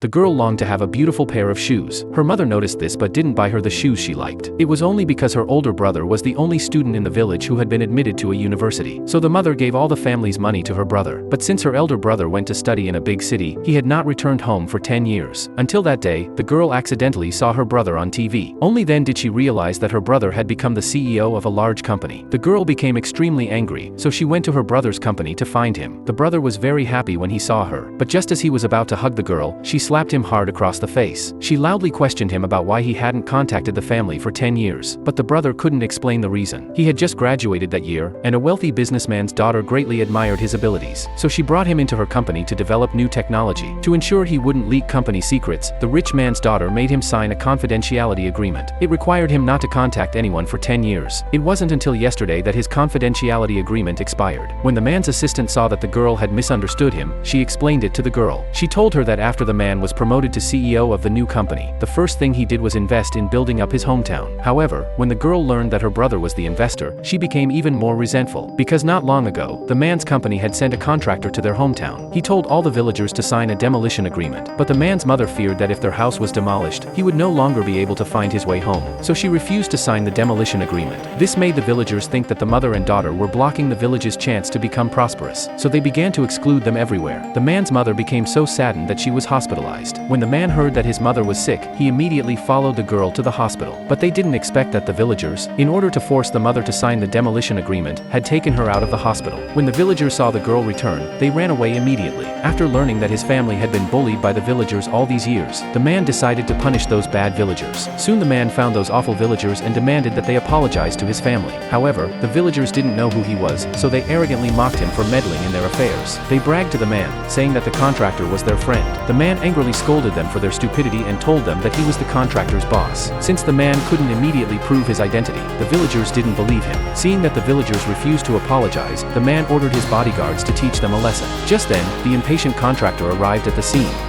The girl longed to have a beautiful pair of shoes. Her mother noticed this but didn't buy her the shoes she liked. It was only because her older brother was the only student in the village who had been admitted to a university. So the mother gave all the family's money to her brother. But since her elder brother went to study in a big city, he had not returned home for 10 years. Until that day, the girl accidentally saw her brother on TV. Only then did she realize that her brother had become the CEO of a large company. The girl became extremely angry, so she went to her brother's company to find him. The brother was very happy when he saw her, but just as he was about to hug the girl, she slapped him hard across the face. She loudly questioned him about why he hadn't contacted the family for 10 years, but the brother couldn't explain the reason. He had just graduated that year, and a wealthy businessman's daughter greatly admired his abilities, so she brought him into her company to develop new technology. To ensure he wouldn't leak company secrets, the rich man's daughter made him sign a confidentiality agreement. It required him not to contact anyone for 10 years. It wasn't until yesterday that his confidentiality agreement expired. When the man's assistant saw that the girl had misunderstood him, she explained it to the girl. She told her that after the man was promoted to CEO of the new company, the first thing he did was invest in building up his hometown. However, when the girl learned that her brother was the investor, she became even more resentful, because not long ago, the man's company had sent a contractor to their hometown. He told all the villagers to sign a demolition agreement, but the man's mother feared that if their house was demolished, he would no longer be able to find his way home, so she refused to sign the demolition agreement. This made the villagers think that the mother and daughter were blocking the village's chance to become prosperous, so they began to exclude them everywhere. The man's mother became so saddened that she was hospitalized. When the man heard that his mother was sick, he immediately followed the girl to the hospital. But they didn't expect that the villagers, in order to force the mother to sign the demolition agreement, had taken her out of the hospital. When the villagers saw the girl return, they ran away immediately. After learning that his family had been bullied by the villagers all these years, the man decided to punish those bad villagers. Soon the man found those awful villagers and demanded that they apologize to his family. However, the villagers didn't know who he was, so they arrogantly mocked him for meddling in their affairs. They bragged to the man, saying that the contractor was their friend. The man angrily scolded them for their stupidity and told them that he was the contractor's boss. Since the man couldn't immediately prove his identity, the villagers didn't believe him. Seeing that the villagers refused to apologize, the man ordered his bodyguards to teach them a lesson. Just then, the impatient contractor arrived at the scene.